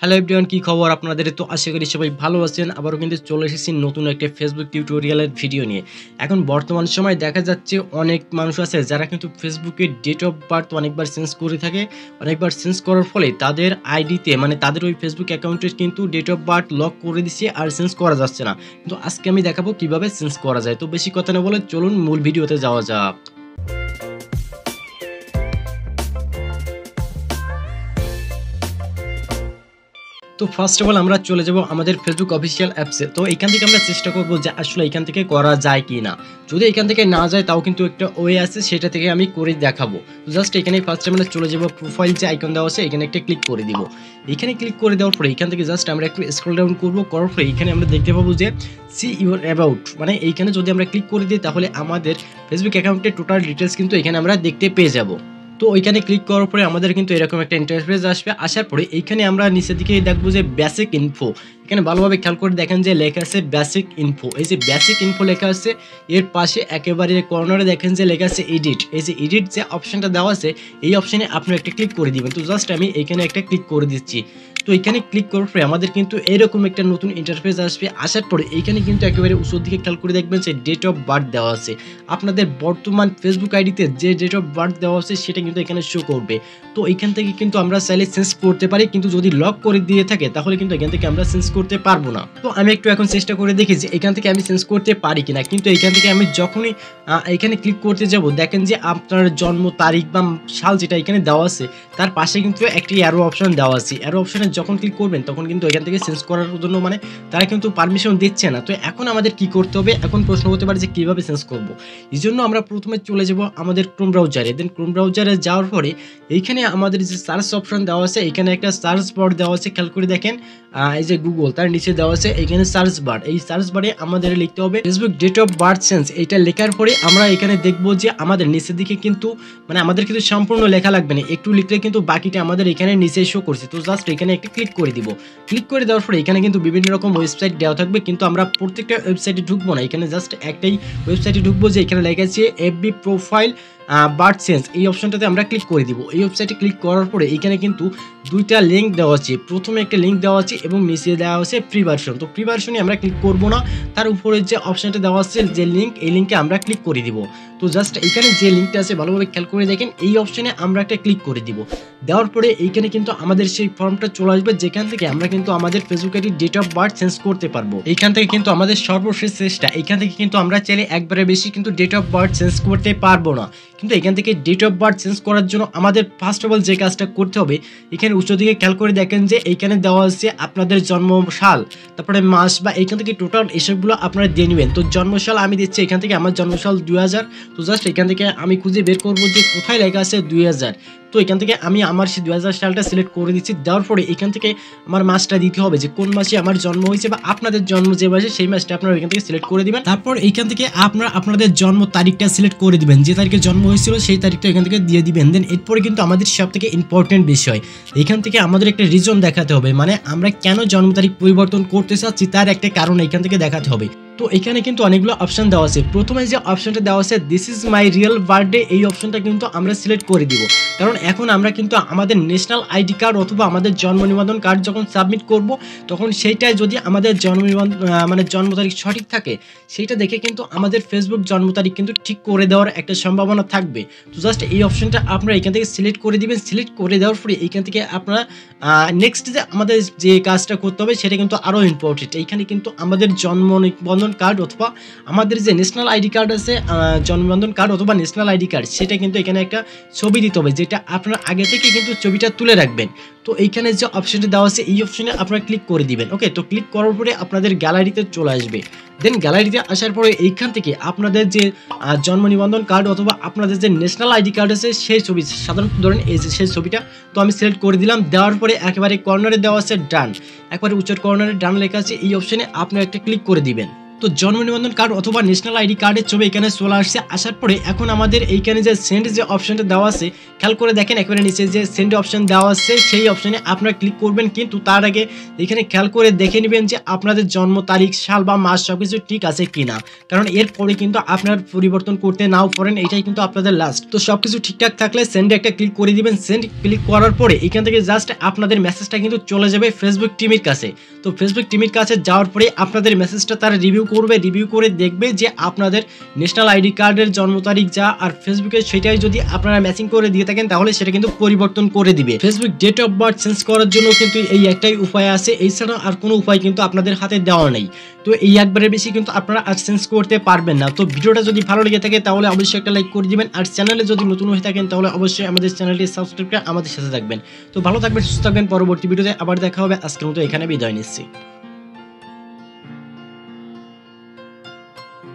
Hello everyone, কি খবর আপনাদের? তো আশা করি সবাই ভালো আছেন। আবারও কিন্তু চলে এসেছি নতুন একটা ফেসবুক টিউটোরিয়ালের ভিডিও নিয়ে। এখন বর্তমান সময়ে দেখা যাচ্ছে অনেক মানুষ আছে যারা কিন্তু ফেসবুকে ডেট অফ বার্থ অনেকবার চেঞ্জ করে থাকে। অনেকবার চেঞ্জ করার ফলে তাদের আইডিতে মানে তাদের ওই ফেসবুক অ্যাকাউন্টের কিন্তু ডেট অফ বার্থ লক করে দিচ্ছে আর চেঞ্জ করা যাচ্ছে না। কিন্তু আজকে আমি দেখাবো কিভাবে চেঞ্জ করা যায়। তো বেশি কথা না বলে চলুন মূল ভিডিওতে যাওয়া যাক। তো ফার্স্ট অফ অল আমরা চলে যাব আমাদের ফেসবুক অফিসিয়াল অ্যাপসে। তো এখান থেকে আমরা চেষ্টা করব যে আসলে এখান থেকে করা যায় কি না। যদি এখান থেকে না যায় তাও কিন্তু একটা ওয়ে আছে, সেটা থেকে আমি করে দেখাবো। জাস্ট এখানে ফার্স্ট আমরা চলে যাব, প্রোফাইল যে আইকন দেওয়া আছে এখানে একটা ক্লিক করে দিব। এখানে ক্লিক করে দেওয়ার পরে এখান থেকে জাস্ট আমরা একটু স্ক্রল ডাউন করব, করার পরে এখানে আমরা দেখতে পাবো যে সি ইউর অ্যাবাউট, মানে এইখানে যদি আমরা ক্লিক করে দিই তাহলে আমাদের ফেসবুক অ্যাকাউন্টের টোটাল ডিটেলস কিন্তু এখানে আমরা দেখতে পেয়ে যাব। তো ওইখানে ক্লিক করার পরে আমাদের কিন্তু এরকম একটা ইন্টারফেস আসবে। আসার পরে এইখানে আমরা নিচের দিকে দেখবো যে বেসিক ইনফো। এখানে ভালোভাবে খেয়াল করে দেখেন যে লেখা আছে বেসিক ইনফো। এই যে বেসিক ইনফো লেখা আছে, এর পাশে একেবারে কর্নারে দেখেন যে লেখা আছে এডিট। এই যে এডিট যে অপশনটা দেওয়া আছে এই অপশনে আপনারা একটা ক্লিক করে দিবেন। তো জাস্ট আমি এখানে একটা ক্লিক করে দিচ্ছি। তো এখানে ক্লিক করার পরে আমাদের কিন্তু এরকম একটা নতুন ইন্টারফেস আসবে। আসার পরে এইখানে কিন্তু একেবারে উঁচুর দিকে খেয়াল করে দেখবেন যে ডেট অফ বার্থ দেওয়া আছে। আপনাদের বর্তমান ফেসবুক আইডিতে যে ডেট অফ বার্থ দেওয়া আছে সেটা কিন্তু এখানে শো করবে। তো এখান থেকে কিন্তু আমরা চাইলে চেঞ্জ করতে পারি, কিন্তু যদি লক করে দিয়ে থাকে তাহলে কিন্তু এখান থেকে আমরা চেঞ্জ করতে পারবো না। তো আমি একটু এখন চেষ্টা করে দেখি যে এখান থেকে আমি চেঞ্জ করতে পারি কিনা। কিন্তু এখান থেকে আমি যখনই এখানে ক্লিক করতে যাব দেখেন যে আপনার জন্ম তারিখ বা সাল যেটা এখানে দেওয়া আছে তার পাশে কিন্তু একটি অ্যারো অপশন দেওয়া আছে। অ্যারো অপশনে যখন ক্লিক করবেন তখন কিন্তু এখান থেকে চেঞ্জ করার জন্য মানে তারা কিন্তু পারমিশন দিচ্ছে না। তো এখন আমাদের কি করতে হবে? এখন প্রশ্ন হতে পারে যে কিভাবে চেঞ্জ করব। এই জন্য আমরা প্রথমে চলে যাব আমাদের ক্রোম ব্রাউজারে। দেন ক্রোম ব্রাউজারে যাওয়ার পরে এইখানে আমাদের যে সার্চ অপশন দেওয়া আছে এখানে একটা সার্চ বার দেওয়া আছে, খেয়াল করে দেখেন এই যে গুগল তার নিচে দেওয়া আছে এখানে সার্চ বার। এই সার্চ বারে আমাদের লিখতে হবে Facebook date of birth change. এটা লেখার পরে আমরা এখানে দেখবো যে আমাদের নিচের দিকে কিন্তু মানে আমাদের কিন্তু সম্পূর্ণ লেখা লাগবে না, একটু লিখলে কিন্তু বাকিটা আমাদের এখানে নিচে শো করছে। তো জাস্ট এখানে একটা ক্লিক করে দিব। ক্লিক করে দেওয়ার পরে এখানে কিন্তু বিভিন্ন রকম ওয়েবসাইট দেওয়া থাকবে, কিন্তু আমরা প্রত্যেকটা ওয়েবসাইটে ঢুকবো না। এখানে জাস্ট একটাই ওয়েবসাইটে ঢুকবো যে এখানে লেখা আছে এফবি প্রোফাইল বার্থ চেঞ্জ। এই অপশনটাতে আমরা ক্লিক করে দিব। এই ওয়েবসাইটে ক্লিক করার পরে এখানে কিন্তু দুইটা লিঙ্ক দেওয়া আছে। প্রথমে একটা লিঙ্ক দেওয়া আছে এবং নিচে দেওয়া আছে ফ্রি ভার্সন। তো ফ্রি ভার্সনে আমরা ক্লিক করব না, তার উপরে যে অপশনটা দেওয়া আছে যে লিঙ্ক, এই লিঙ্কে আমরা ক্লিক করে দিব। তো জাস্ট এখানে যে লিঙ্কটা আছে ভালোভাবে খেয়াল করে দেখেন, এই অপশনে আমরা একটা ক্লিক করে দিব। দেওয়ার পরে এইখানে কিন্তু আমাদের সেই ফর্মটা চলে আসবে যেখান থেকে আমরা কিন্তু আমাদের ফেসবুক আইডির ডেট অফ বার্থ চেঞ্জ করতে পারবো। এইখান থেকে কিন্তু আমাদের সর্বশেষ চেষ্টা, এইখান থেকে কিন্তু আমরা চাইলে একবারে বেশি কিন্তু ডেট অফ বার্থ চেঞ্জ করতে পারবো না। কিন্তু এখান থেকে ডেট অফ বার্থ চেঞ্জ করার জন্য আমাদের ফার্স্ট অফ অল যে কাজটা করতে হবে, এখানে উচ্চ দিকে খেয়াল করে দেখেন যে এইখানে দেওয়া আছে আপনাদের জন্ম সাল, তারপরে মাস বা এইখান থেকে টোটাল এসবগুলো আপনারা দিয়ে নেবেন। তো জন্মসাল আমি দিচ্ছি এখান থেকে, আমার জন্মসাল 2000। তো জাস্ট এখান থেকে আমি খুঁজে বের করবো যে কোথায় লেখা আছে 2000। তো এখান থেকে আমি আমার সেই 2000 সালটা সিলেক্ট করে দিচ্ছি। দেওয়ার পরে এখান থেকে আমার মাসটা দিতে হবে যে কোন মাসে আমার জন্ম হয়েছে, বা আপনাদের জন্ম যে মাসে সেই মাসটা আপনারা এখান থেকে সিলেক্ট করে দিবেন। তারপর এইখান থেকে আপনারা আপনাদের জন্ম তারিখটা সিলেক্ট করে দিবেন, যে তারিখে জন্ম হয়েছিল সেই তারিখটা এখান থেকে দিয়ে দিবেন। দেন এরপরে কিন্তু আমাদের সব থেকে ইম্পর্টেন্ট বিষয়, এখান থেকে আমাদের একটা রিজন দেখাতে হবে, মানে আমরা কেন জন্ম তারিখ পরিবর্তন করতে চাচ্ছি তার একটা কারণ এখান থেকে দেখাতে হবে। তো এখানে কিন্তু অনেকগুলো অপশন দেওয়া আছে। প্রথমে যে অপশনটা দেওয়া আছে this is my real birthday, এই অপশনটা কিন্তু আমরা সিলেক্ট করে দিব। কারণ এখন আমরা কিন্তু আমাদের ন্যাশনাল আইডি কার্ড অথবা আমাদের জন্ম নিবন্ধন কার্ড যখন সাবমিট করব তখন সেইটাই যদি আমাদের জন্ম নিবন্ধন মানে জন্ম তারিখ সঠিক থাকে, সেইটা দেখে কিন্তু আমাদের ফেসবুক জন্ম তারিখ কিন্তু ঠিক করে দেওয়ার একটা সম্ভাবনা থাকবে। তো জাস্ট এই অপশনটা আপনারা এখান থেকে সিলেক্ট করে দিবেন। সিলেক্ট করে দেওয়ার পরে এইখান থেকে আপনারা নেক্সট যে আমাদের যে কাজটা করতে হবে সেটা কিন্তু আরও ইম্পর্টেন্ট। এইখানে কিন্তু আমাদের জন্ম নিবন্ধন কার্ড অথবা আমাদের যে ন্যাশনাল আইডি কার্ড আছে, জন্মবন্ধন কার্ড অথবা ন্যাশনাল আইডি কার্ড, সেটা কিন্তু এখানে একটা ছবি দিতে হবে, যেটা আপনারা আগে থেকে কিন্তু ছবিটা তুলে রাখবেন। তো এইখানে যে অপশনটা দেওয়া আছে এই অপশনে আপনারা ক্লিক করে দিবেন। ওকে, তো ক্লিক করার পরে আপনাদের গ্যালারিতে চলে আসবে। দেন গ্যালারিতে আসার পরে এইখান থেকে আপনাদের যে জন্ম নিবন্ধন কার্ড অথবা আপনাদের যে ন্যাশনাল আইডি কার্ড আছে সেই ছবি, সাধারণত ধরেন এই যে সেই ছবিটা, তো আমি সিলেক্ট করে দিলাম। দেওয়ার পরে একেবারে কর্নারে দেওয়া আছে ডান, একবারে উচ্চের কর্নারে ডান লেখা আছে, এই অপশনে আপনারা একটা ক্লিক করে দিবেন। তো জন্ম নিবন্ধন কার্ড অথবা ন্যাশনাল আইডি কার্ডের ছবি এখানে চলে আসছে। আসার পরে এখন আমাদের এইখানে যে সেন্ড যে অপশনটা দেওয়া আছে খেয়াল করে দেখেন, একেবারে নিচে যে সেন্ড অপশন দেওয়া আছে সেই অপশনে আপনারা ক্লিক করবেন, কিন্তু তার আগে এখানে খেয়াল করে দেখে নেবেন যে আপনাদের জন্ম তারিখ, সাল বা মাস সবকিছু ঠিক আছে কিনা, কারণ এরপরে কিন্তু আপনার পরিবর্তন করতে নাও পারেন, এটাই কিন্তু আপনাদের লাস্ট। তো সবকিছু ঠিকঠাক থাকলে সেন্ডে একটা ক্লিক করে দিবেন। সেন্ড ক্লিক করার পরে এখান থেকে জাস্ট আপনাদের মেসেজটা কিন্তু চলে যাবে ফেসবুক টিমের কাছে। তো ফেসবুক টিমের কাছে যাওয়ার পরে আপনাদের মেসেজটা তারা রিভিউ করবে, রিভিউ করে দেখবে যে আপনাদের ন্যাশনাল আইডি কার্ডের জন্ম তারিখ যা আর ফেসবুকে সেটাই যদি আপনারা ম্যাচিং করে দিয়ে থাকেন তাহলে সেটা কিন্তু পরিবর্তন করে দিবে। Facebook date of birth change করার জন্য কিন্তু এই একটাই উপায় আছে, এছাড়া আর কোনো উপায় কিন্তু আপনাদের হাতে দেওয়া নেই। তো এই একবারের বেশি কিন্তু আপনারা আর চেঞ্জ করতে পারবেন না। তো ভিডিওটা যদি ভালো লেগে থাকে তাহলে অবশ্যই একটা লাইক করে দিবেন, আর চ্যানেলে যদি নতুন হয়ে থাকেন তাহলে অবশ্যই আমাদের চ্যানেলটি সাবস্ক্রাইব করে আমাদের সাথে থাকবেন। তো ভালো থাকবেন, সুস্থ থাকবেন, পরবর্তী ভিডিওতে আবার দেখা হবে। আজকের মতো এখানে বিদায় নিচ্ছি।